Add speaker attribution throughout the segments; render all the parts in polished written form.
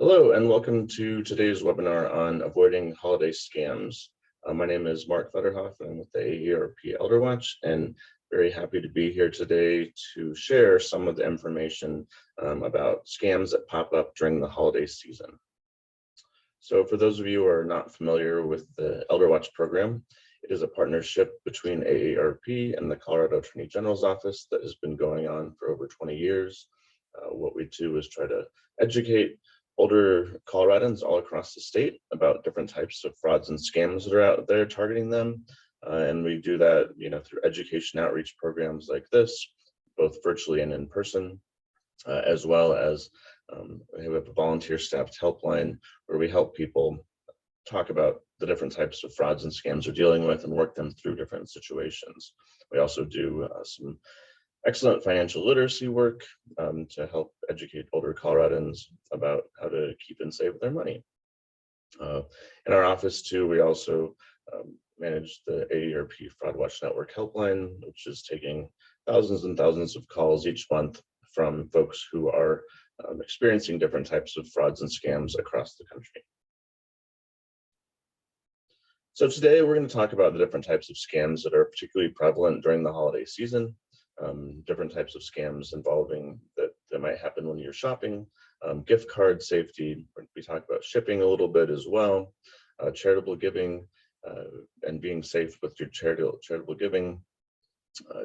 Speaker 1: Hello and welcome to today's webinar on avoiding holiday scams. My name is Mark Fetterhoff and I'm with the AARP ElderWatch, and very happy to be here today to share some of the information about scams that pop up during the holiday season. So for those of you who are not familiar with the ElderWatch program, it is a partnership between AARP and the Colorado Attorney General's Office that has been going on for over 20 years. What we do is try to educate older Coloradans all across the state about different types of frauds and scams that are out there targeting them. And we do that, through education outreach programs like this, both virtually and in person, as well as we have a volunteer staffed helpline where we help people talk about the different types of frauds and scams they're dealing with and work them through different situations. We also do some excellent financial literacy work to help educate older Coloradans about how to keep and save their money. In our office too, we also manage the AARP Fraud Watch Network helpline, which is taking thousands and thousands of calls each month from folks who are experiencing different types of frauds and scams across the country. So today we're going to talk about the different types of scams that are particularly prevalent during the holiday season. Different types of scams involving that might happen when you're shopping, gift card safety. We talk about shipping a little bit as well, charitable giving, and being safe with your charitable giving.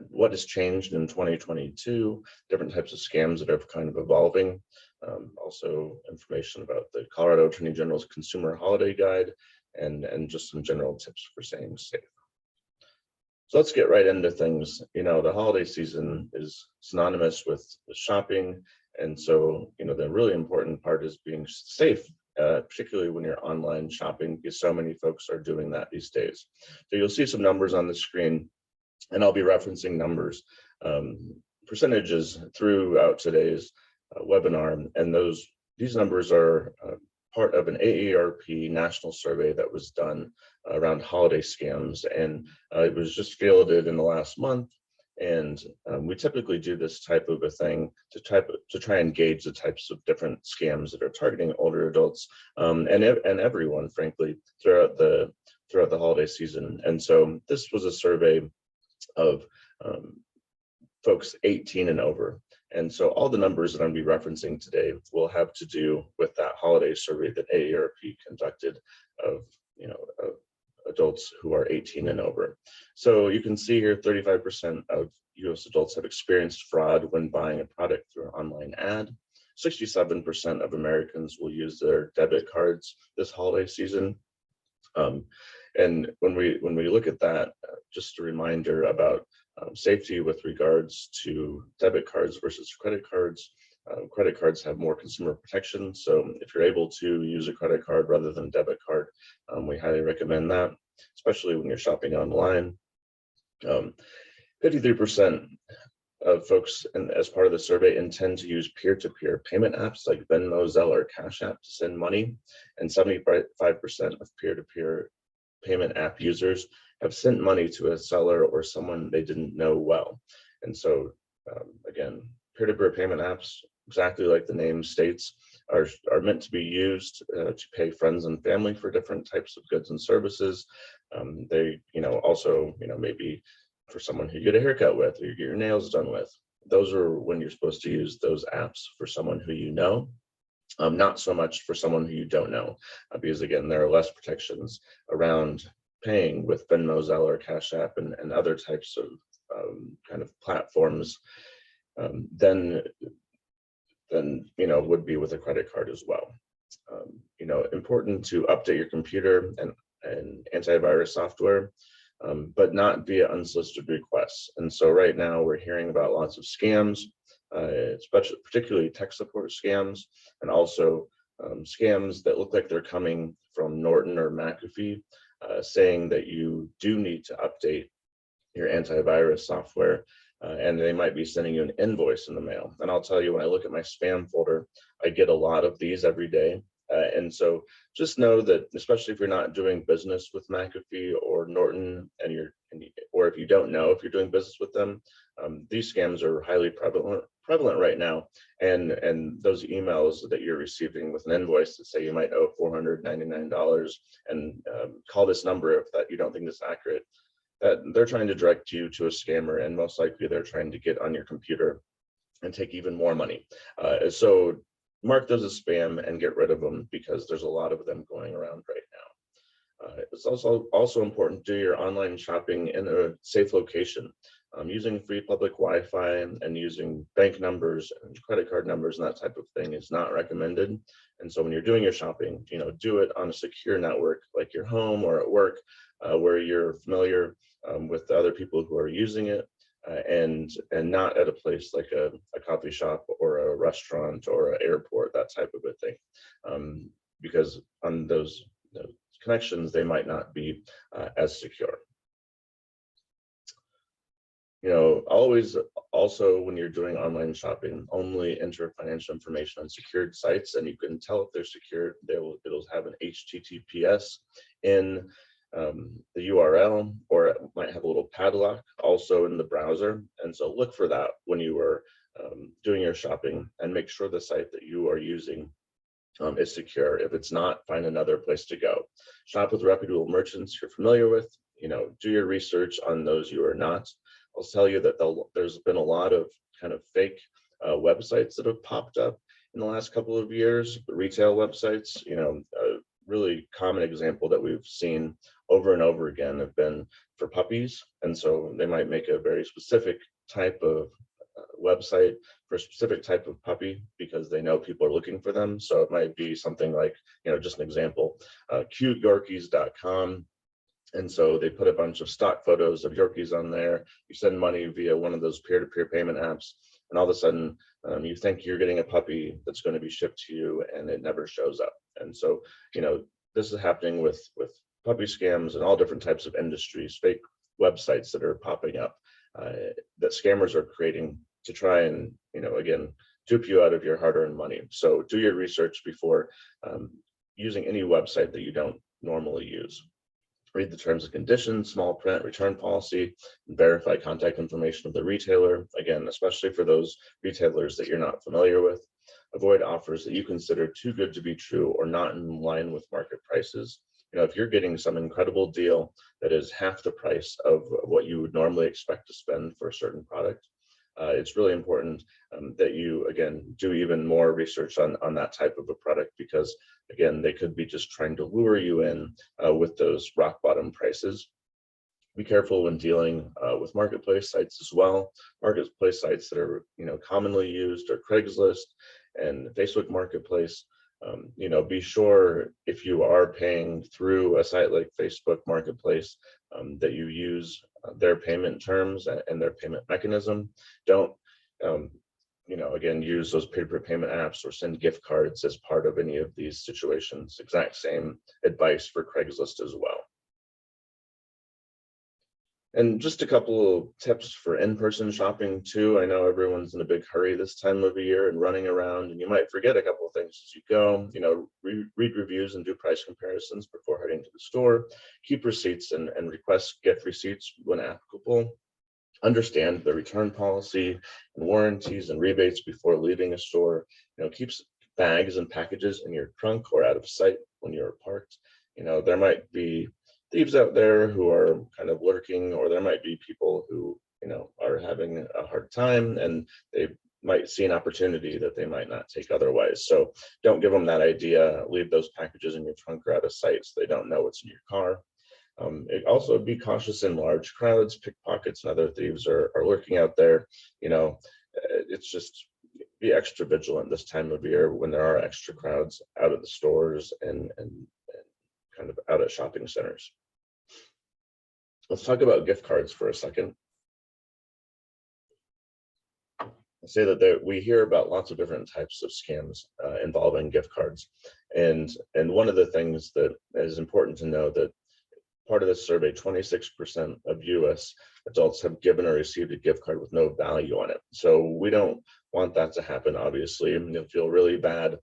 Speaker 1: What has changed in 2022, different types of scams that are kind of evolving. Also information about the Colorado Attorney General's Consumer Holiday Guide, and just some general tips for staying safe. So let's get right into things. The holiday season is synonymous with shopping. And so, the really important part is being safe, particularly when you're online shopping, because so many folks are doing that these days. So you'll see some numbers on the screen, and I'll be referencing numbers, percentages throughout today's webinar. And these numbers are part of an AARP national survey that was done around holiday scams, and it was just fielded in the last month. And we typically do this type of a thing to try and gauge the types of different scams that are targeting older adults and everyone, frankly, throughout the holiday season. And so this was a survey of folks 18 and over. And so all the numbers that I'm going to be referencing today will have to do with that holiday survey that AARP conducted of adults who are 18 and over. So you can see here 35% of US adults have experienced fraud when buying a product through an online ad. 67% of Americans will use their debit cards this holiday season. And when we look at that, just a reminder about safety with regards to debit cards versus credit cards. Credit cards have more consumer protection, so if you're able to use a credit card rather than debit card, we highly recommend that, especially when you're shopping online. 53% of folks, and as part of the survey, intend to use peer-to-peer payment apps like Venmo, Zelle, or Cash App to send money, and 75% of peer-to-peer payment app users have sent money to a seller or someone they didn't know well. And so again, peer-to-peer payment apps, exactly like the name states, are meant to be used to pay friends and family for different types of goods and services. They also maybe for someone who you get a haircut with or you get your nails done with. Those are when you're supposed to use those apps for someone who you know. Not so much for someone who you don't know, because again, there are less protections around paying with Venmo, Zelle, or Cash App and other types of kind of platforms than would be with a credit card as well. Important to update your computer and antivirus software, but not via unsolicited requests. And so right now we're hearing about lots of scams, especially particularly tech support scams, and also scams that look like they're coming from Norton or McAfee, saying that you do need to update your antivirus software, and they might be sending you an invoice in the mail. And I'll tell you, when I look at my spam folder, I get a lot of these every day. And so just know that, especially if you're not doing business with McAfee or Norton, or if you don't know if you're doing business with them, these scams are highly prevalent right now. And those emails that you're receiving with an invoice that say you might owe $499 and call this number if that you don't think is accurate, that they're trying to direct you to a scammer, and most likely they're trying to get on your computer and take even more money. So mark those as spam and get rid of them, because there's a lot of them going around right now. It's also important to do your online shopping in a safe location. Using free public Wi-Fi and using bank numbers and credit card numbers and that type of thing is not recommended. And so when you're doing your shopping, do it on a secure network like your home or at work, where you're familiar with the other people who are using it, and not at a place like a coffee shop or a restaurant or an airport, that type of a thing, because on those connections, they might not be as secure. Always also, when you're doing online shopping, only enter financial information on secured sites, and you can tell if they're secured. It'll have an HTTPS in the URL, or it might have a little padlock also in the browser. And so look for that when you are doing your shopping, and make sure the site that you are using is secure. If it's not, find another place to go. Shop with reputable merchants you're familiar with. Do your research on those you are not. I'll tell you that there's been a lot of kind of fake websites that have popped up in the last couple of years, retail websites. A really common example that we've seen over and over again have been for puppies. And so they might make a very specific type of website for a specific type of puppy because they know people are looking for them. So it might be something like, just an example, cuteyorkies.com. And so they put a bunch of stock photos of Yorkies on there. You send money via one of those peer-to-peer payment apps, and all of a sudden you think you're getting a puppy that's going to be shipped to you, and it never shows up. And so, this is happening with puppy scams and all different types of industries, fake websites that are popping up that scammers are creating to try and, again, dupe you out of your hard-earned money. So do your research before using any website that you don't normally use. Read the terms and conditions, small print, return policy, and verify contact information of the retailer. Again, especially for those retailers that you're not familiar with. Avoid offers that you consider too good to be true or not in line with market prices. If you're getting some incredible deal that is half the price of what you would normally expect to spend for a certain product, it's really important that you, again, do even more research on that type of a product, because, again, they could be just trying to lure you in with those rock bottom prices. Be careful when dealing with marketplace sites as well. Marketplace sites that are commonly used are Craigslist and Facebook Marketplace. Be sure, if you are paying through a site like Facebook Marketplace, that you use their payment terms and their payment mechanism. Don't, again, use those peer-to-peer payment apps or send gift cards as part of any of these situations. Exact same advice for Craigslist as well. And just a couple of tips for in-person shopping too. I know everyone's in a big hurry this time of the year and running around, and you might forget a couple of things as you go. Read reviews and do price comparisons before heading to the store. Keep receipts and request gift receipts when applicable. Understand the return policy and warranties and rebates before leaving a store. Keep bags and packages in your trunk or out of sight when you're parked. There might be thieves out there who are kind of lurking, or there might be people who, are having a hard time, and they might see an opportunity that they might not take otherwise. So don't give them that idea. Leave those packages in your trunk or out of sight so they don't know what's in your car. Also, be cautious in large crowds. Pickpockets and other thieves are lurking out there. It's just, be extra vigilant this time of year when there are extra crowds out of the stores and kind of out at shopping centers. Let's talk about gift cards for a second. I say that we hear about lots of different types of scams involving gift cards, and one of the things that is important to know, that part of this survey, 26% of U.S. adults have given or received a gift card with no value on it. So we don't want that to happen, obviously. You'll feel really bad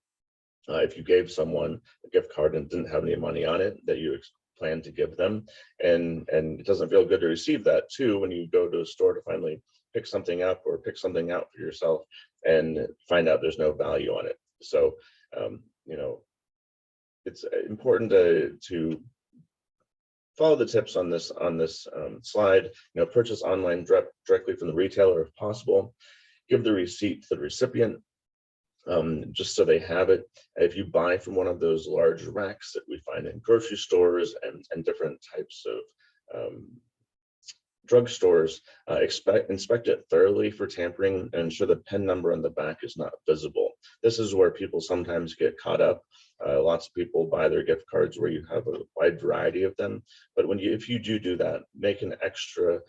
Speaker 1: If you gave someone a gift card and didn't have any money on it that you plan to give them, and it doesn't feel good to receive that too when you go to a store to finally pick something up or pick something out for yourself and find out there's no value on it. So you know, it's important to follow the tips on this slide. You know, purchase online directly from the retailer if possible. Give the receipt to the recipient, just so they have it. If you buy from one of those large racks that we find in grocery stores and different types of drugstores, inspect it thoroughly for tampering and ensure the PIN number on the back is not visible. This is where people sometimes get caught up. Lots of people buy their gift cards where you have a wide variety of them, but if you do that, make an extra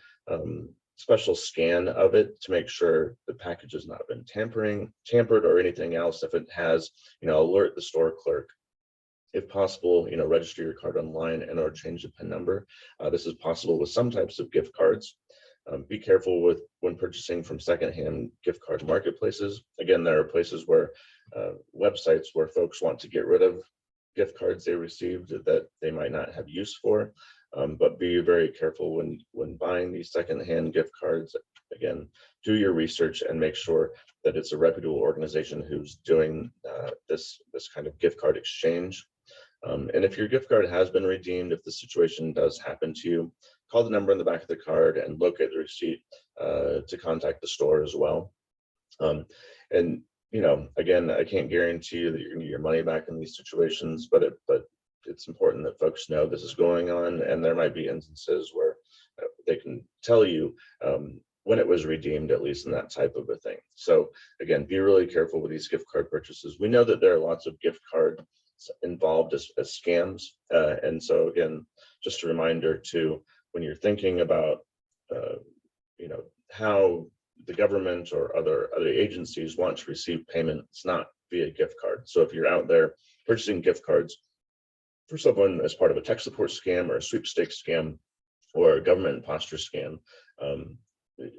Speaker 1: special scan of it to make sure the package has not been tampered or anything else. If it has, alert the store clerk. If possible, register your card online and or change the PIN number. This is possible with some types of gift cards. Be careful when purchasing from secondhand gift card marketplaces. Again, there are places where websites where folks want to get rid of gift cards they received that they might not have use for. But be very careful when buying these secondhand gift cards. Again, do your research and make sure that it's a reputable organization who's doing this kind of gift card exchange. And if your gift card has been redeemed, if the situation does happen to you, call the number on the back of the card and locate the receipt to contact the store as well. And again, I can't guarantee you that you're going to get your money back in these situations, but it's important that folks know this is going on, and there might be instances where they can tell you when it was redeemed, at least in that type of a thing. So again, be really careful with these gift card purchases. We know that there are lots of gift cards involved as scams, and so again, just a reminder too, when you're thinking about how the government or other agencies want to receive payment, it's not via gift card. So if you're out there purchasing gift cards for someone as part of a tech support scam or a sweepstakes scam or a government imposter scam,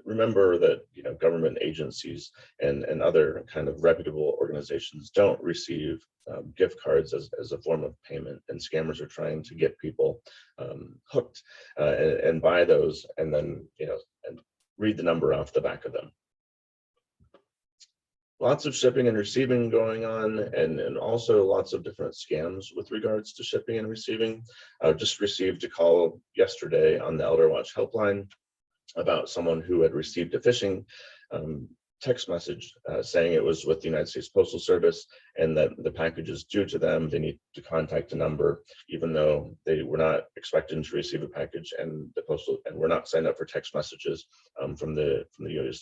Speaker 1: remember that government agencies and other kind of reputable organizations don't receive gift cards as a form of payment, and scammers are trying to get people hooked and buy those, and then and read the number off the back of them. Lots of shipping and receiving going on, and also lots of different scams with regards to shipping and receiving. I just received a call yesterday on the Elder Watch helpline about someone who had received a phishing text message saying it was with the United States Postal Service and that the package is due to them. They need to contact a number, even though they were not expecting to receive a package, and were not signed up for text messages from the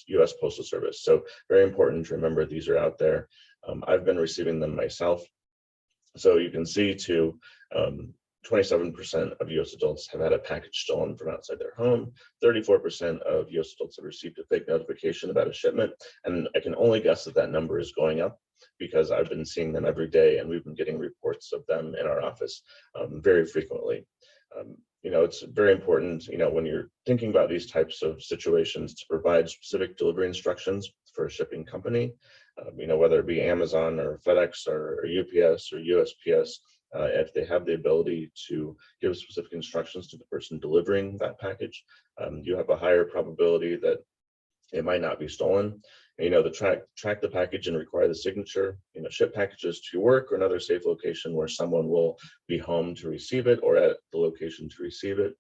Speaker 1: U.S. Postal Service. So very important to remember these are out there. I've been receiving them myself. So you can see too, 27% of U.S. adults have had a package stolen from outside their home. 34% of U.S. adults have received a fake notification about a shipment. And I can only guess that number is going up because I've been seeing them every day, and we've been getting reports of them in our office very frequently. It's very important, when you're thinking about these types of situations, to provide specific delivery instructions for a shipping company, whether it be Amazon or FedEx or UPS or USPS. If they have the ability to give specific instructions to the person delivering that package, you have a higher probability that it might not be stolen. And, to track the package and require the signature, ship packages to your work or another safe location where someone will be home to receive it or at the location to receive it.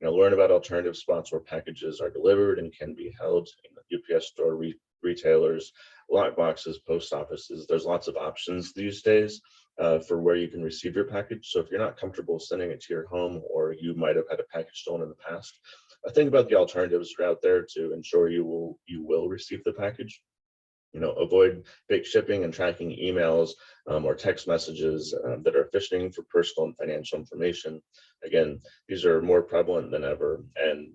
Speaker 1: Learn about alternative spots where packages are delivered and can be held, UPS store, retailers, lock boxes, post offices. There's lots of options these days for where you can receive your package. So if you're not comfortable sending it to your home, or you might have had a package stolen in the past, think about the alternatives that are out there to ensure you will receive the package. Avoid fake shipping and tracking emails or text messages that are phishing for personal and financial information. Again, these are more prevalent than ever, and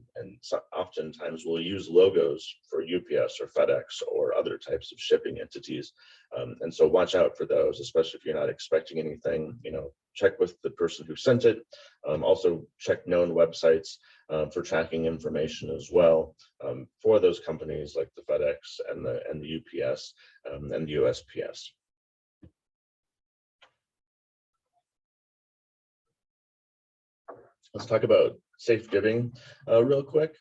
Speaker 1: oftentimes we'll use logos for UPS or FedEx or other types of shipping entities. And so watch out for those, especially if you're not expecting anything. Check with the person who sent it. Also check known websites for tracking information as well for those companies like the FedEx and the UPS and the USPS. Let's talk about safe giving real quick.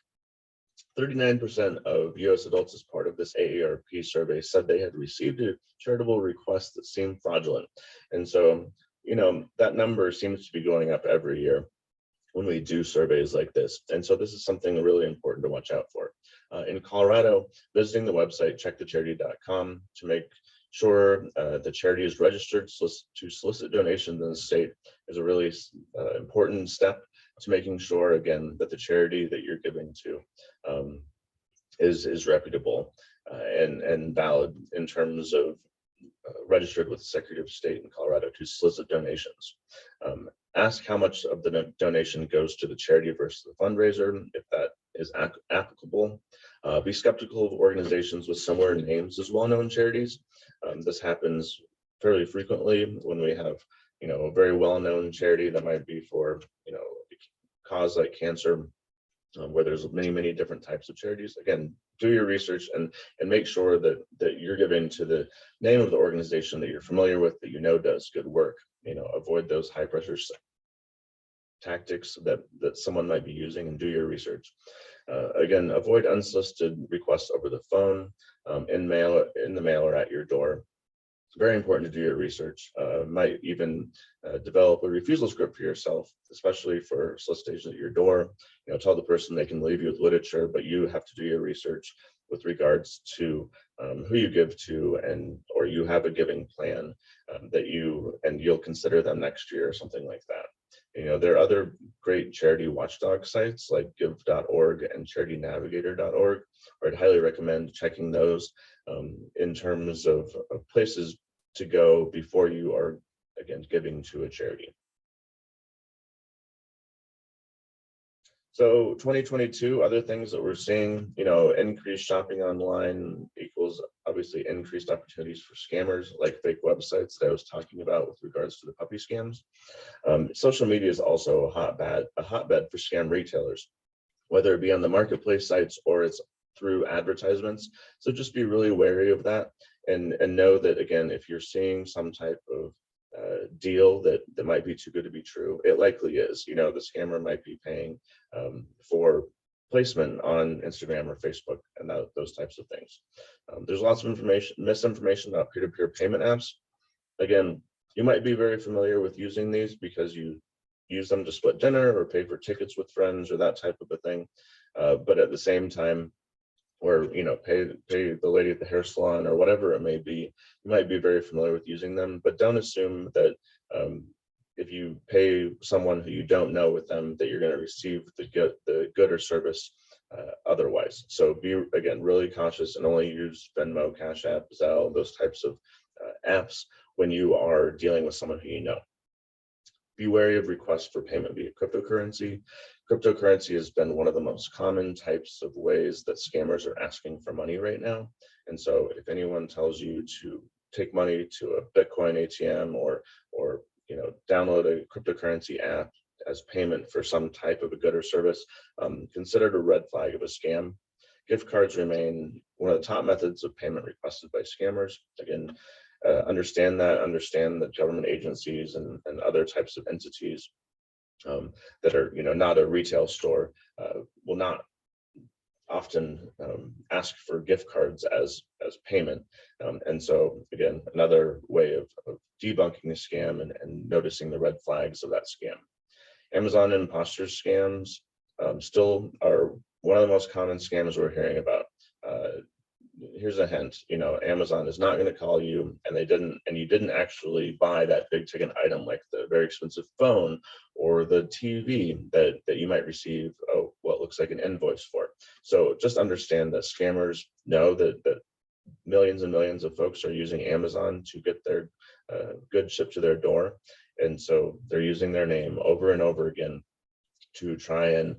Speaker 1: 39% of US adults as part of this AARP survey said they had received a charitable request that seemed fraudulent. And so, that number seems to be going up every year when we do surveys like this. And so this is something really important to watch out for. In Colorado, visiting the website checkthecharity.com to make sure the charity is registered to solicit donations in the state is a really important step to making sure, again, that the charity that you're giving to is reputable and valid in terms of registered with the Secretary of State in Colorado to solicit donations. Ask how much of the donation goes to the charity versus the fundraiser, if that is applicable. Be skeptical of organizations with similar names as well-known charities. This happens fairly frequently when we have, a very well-known charity that might be for, a cause like cancer, where there's many different types of charities. Again, do your research and make sure that you're giving to the name of the organization that you're familiar with, that does good work. Avoid those high pressure tactics that someone might be using, and do your research. Again, avoid unsolicited requests over the phone, in the mail or at your door. It's very important to do your research. Might even develop a refusal script for yourself, especially for solicitation at your door. Tell the person they can leave you with literature, but you have to do your research with regards to who you give to, or you have a giving plan that you'll consider them next year or something like that. There are other great charity watchdog sites like give.org and charitynavigator.org, where I'd highly recommend checking those in terms of places to go before you are, again, giving to a charity. So 2022, other things that we're seeing, increased shopping online equals obviously increased opportunities for scammers like fake websites that I was talking about with regards to the puppy scams. Social media is also a hotbed for scam retailers, whether it be on the marketplace sites or it's through advertisements. So just be really wary of that and know that, again, if you're seeing some type of deal that might be too good to be true, it likely is. The scammer might be paying for placement on Instagram or Facebook and those types of things. There's lots of misinformation about peer-to-peer payment apps. Again, you might be very familiar with using these because you use them to split dinner or pay for tickets with friends or that type of a thing. But at the same time, or pay the lady at the hair salon or whatever it may be, you might be very familiar with using them, but don't assume that if you pay someone who you don't know with them that you're going to receive the good or service otherwise. So be, again, really cautious and only use Venmo, Cash App, Zelle, those types of apps when you are dealing with someone who you know. Be wary of requests for payment via cryptocurrency. Cryptocurrency has been one of the most common types of ways that scammers are asking for money right now. And so if anyone tells you to take money to a Bitcoin ATM or download a cryptocurrency app as payment for some type of a good or service, consider it a red flag of a scam. Gift cards remain one of the top methods of payment requested by scammers. Again, understand that government agencies and other types of entities that are not a retail store will not often ask for gift cards as payment. And so again, another way of debunking the scam and noticing the red flags of that scam. Amazon imposter scams still are one of the most common scams we're hearing about. Here's a hint, Amazon is not going to call you and you didn't actually buy that big ticket item like the very expensive phone or the TV that you might receive what looks like an invoice for. So just understand that scammers know that millions and millions of folks are using Amazon to get their goods shipped to their door. And so they're using their name over and over again to try and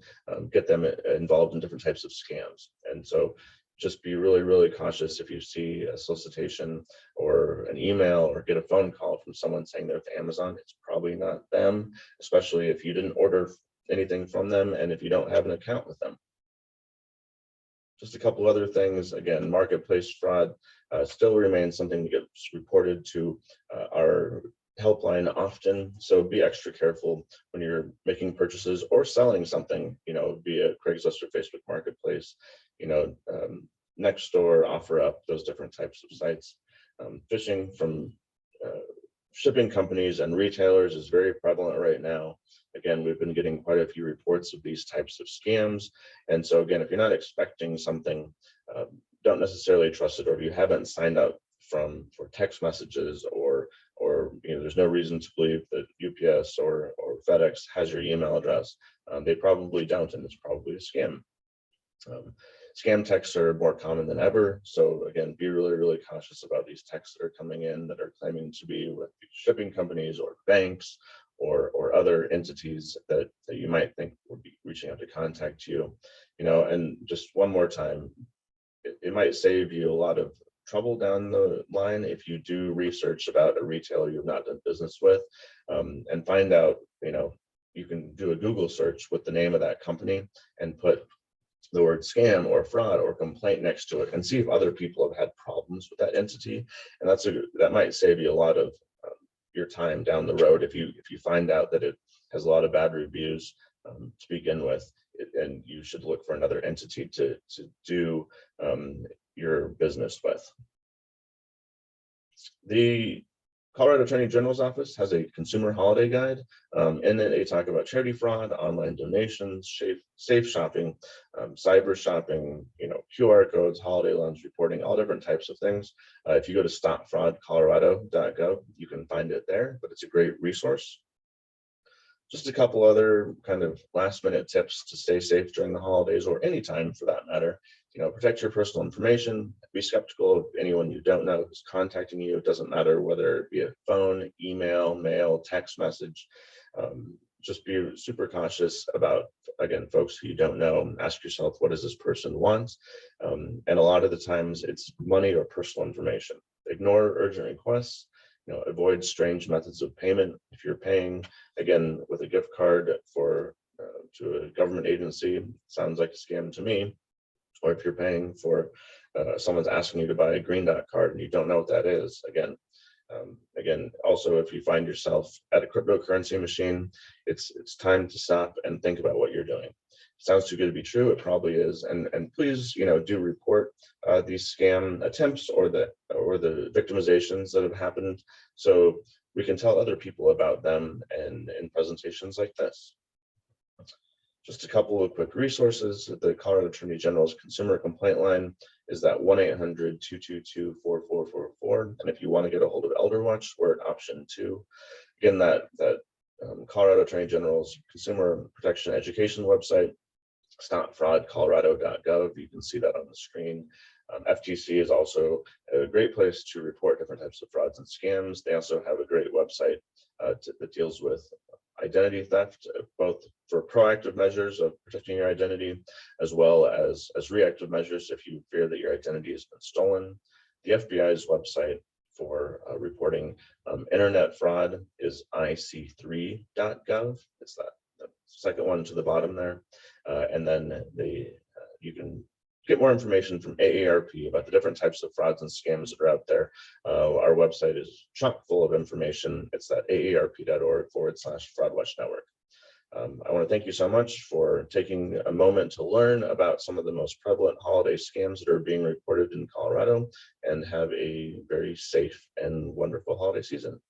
Speaker 1: get them involved in different types of scams. And so just be really, really cautious if you see a solicitation or an email or get a phone call from someone saying they're with Amazon. It's probably not them, especially if you didn't order anything from them and if you don't have an account with them. Just a couple other things. Again, marketplace fraud still remains something that gets reported to our helpline often, so be extra careful when you're making purchases or selling something, via Craigslist or Facebook Marketplace, Nextdoor, OfferUp, those different types of sites. Phishing from uh, shipping companies and retailers is very prevalent right now. Again, we've been getting quite a few reports of these types of scams. And so again, if you're not expecting something, uh, don't necessarily trust it, or if you haven't signed up for text messages, or there's no reason to believe that UPS or FedEx has your email address. They probably don't, and it's probably a scam. Um, Scam texts are more common than ever. So again, be really, really cautious about these texts that are coming in that are claiming to be with shipping companies or banks or other entities that you might think would be reaching out to contact you. And just one more time, it might save you a lot of trouble down the line if you do research about a retailer you've not done business with, and find out, you can do a Google search with the name of that company and put the word scam or fraud or complaint next to it and see if other people have had problems with that entity. And that might save you a lot of your time down the road if you find out that it has a lot of bad reviews to begin with, and you should look for another entity to do your business with. The Colorado Attorney General's Office has a consumer holiday guide. In it, they talk about charity fraud, online donations, safe shopping, cyber shopping, QR codes, holiday loans reporting, all different types of things. If you go to stopfraudcolorado.gov, you can find it there, but it's a great resource. Just a couple other kind of last minute tips to stay safe during the holidays, or any time for that matter. Protect your personal information. Be skeptical of anyone you don't know who's contacting you. It doesn't matter whether it be a phone, email, mail, text message. Just be super cautious about, again, folks who you don't know. Ask yourself, what does this person want? And a lot of the times it's money or personal information. Ignore urgent requests. Avoid strange methods of payment. If you're paying, again, with a gift card to a government agency, sounds like a scam to me. Or if you're paying for someone's asking you to buy a Green Dot card and you don't know what that is, again, also, if you find yourself at a cryptocurrency machine, it's time to stop and think about what you're doing. Sounds too good to be true. It probably is. And please, do report these scam attempts or the victimizations that have happened, so we can tell other people about them and in presentations like this. Just a couple of quick resources. The Colorado Attorney General's consumer complaint line is that 1-800-222-4444. And if you want to get a hold of ElderWatch, we're at option 2. Again, that Colorado Attorney General's consumer protection education website, stopfraudcolorado.gov. You can see that on the screen. FTC is also a great place to report different types of frauds and scams. They also have a great website that deals with identity theft, both for proactive measures of protecting your identity, as well as reactive measures if you fear that your identity has been stolen. The FBI's website for reporting internet fraud is ic3.gov. It's that second one to the bottom there. And then you can get more information from AARP about the different types of frauds and scams that are out there. Our website is chock full of information. It's that aarp.org/FraudWatch Network. I want to thank you so much for taking a moment to learn about some of the most prevalent holiday scams that are being reported in Colorado, and have a very safe and wonderful holiday season.